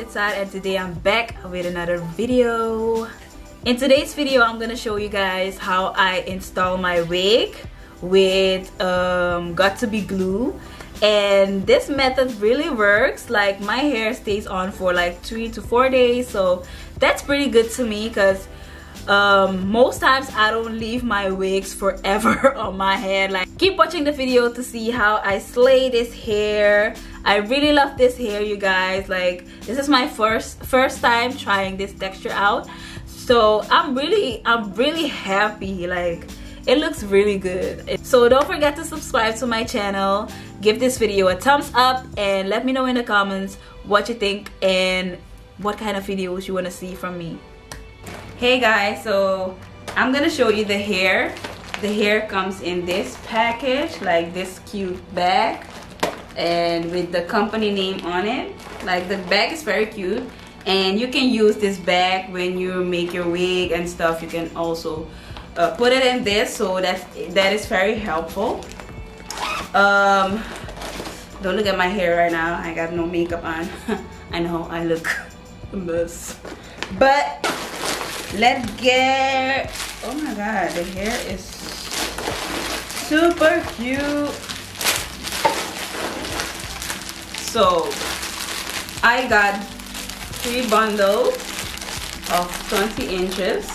Göt2b, and today I'm back with another video. In today's video, I'm gonna show you guys how I install my wig with Göt2b glue. And this method really works. Like, my hair stays on for like 3 to 4 days, so that's pretty good to me because most times I don't leave my wigs forever on my head. Like, keep watching the video to see how I slay this hair. I really love this hair, you guys. Like, this is my first time trying this texture out, so I'm really happy. Like, it looks really good. So don't forget to subscribe to my channel, give this video a thumbs up, and let me know in the comments what you think and what kind of videos you want to see from me. Hey guys, so I'm gonna show you the hair. The hair comes in this package, like this cute bag, and with the company name on it. Like, the bag is very cute, and you can use this bag when you make your wig and stuff. You can also put it in this, so that is very helpful. Don't look at my hair right now. I got no makeup on. I know I look a mess, but let's get, oh my god, the hair is super cute. So I got 3 bundles of 20 inches.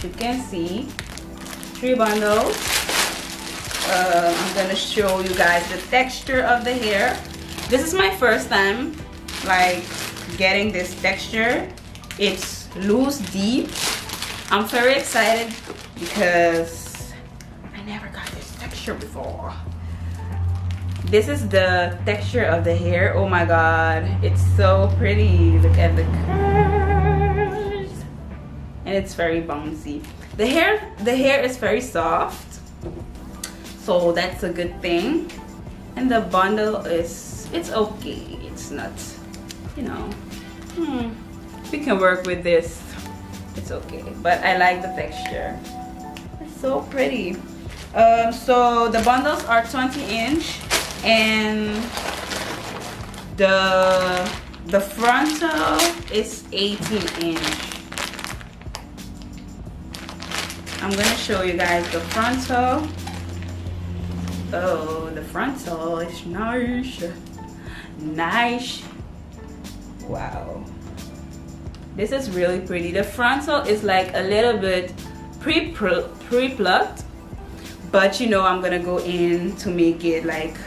You can see 3 bundles. I'm gonna show you guys the texture of the hair. This is my first time like getting this texture. It's loose deep. I'm very excited because I never got this texture before. This is the texture of the hair. Oh my god, it's so pretty. Look at the curves, and it's very bouncy. The hair is very soft, so that's a good thing. And the bundle is, it's okay. It's not, you know, we can work with this. It's okay, but I like the texture. It's so pretty. So the bundles are 20 inch, and the frontal is 18 inch. I'm gonna show you guys the frontal. Oh, the frontal is nice. Wow, this is really pretty. The frontal is like a little bit pre-plucked, but you know, I'm gonna go in to make it like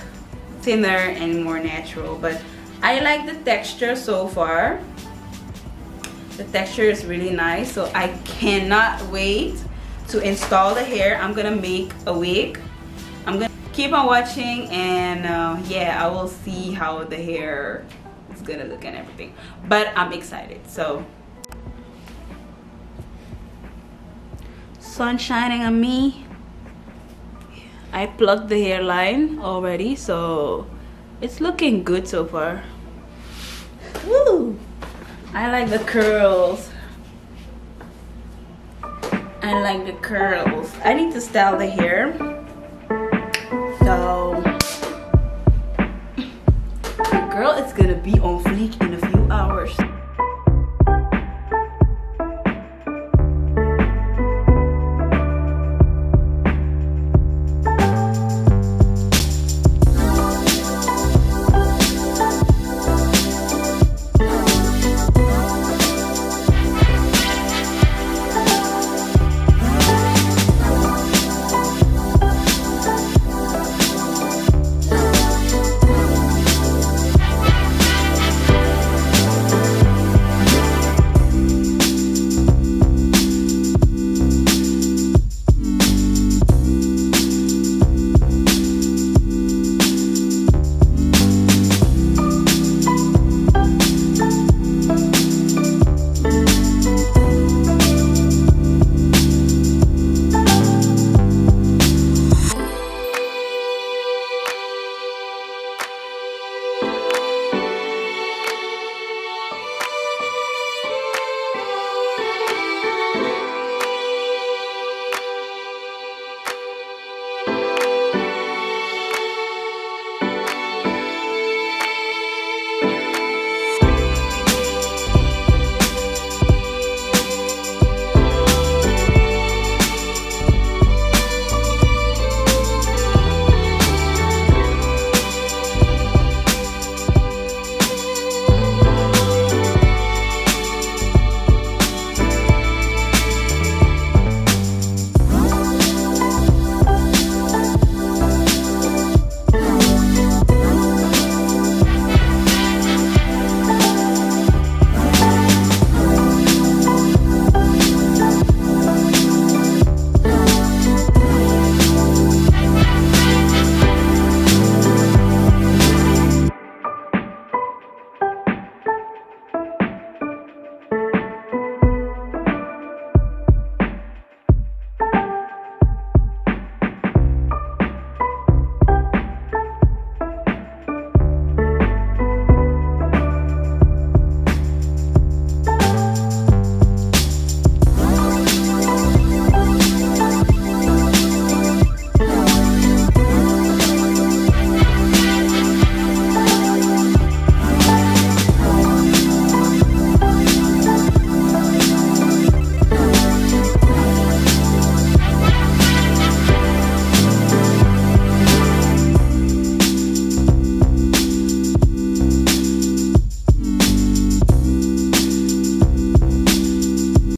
thinner and more natural. But I like the texture so far. The texture is really nice, so I cannot wait to install the hair. I'm gonna make a wig. I'm gonna keep on watching, and yeah, I will see how the hair is gonna look and everything, but I'm excited. So sun shining on me. I plucked the hairline already, so it's looking good so far. Woo! I like the curls. I like the curls. I need to style the hair. So the girl is gonna be on fleek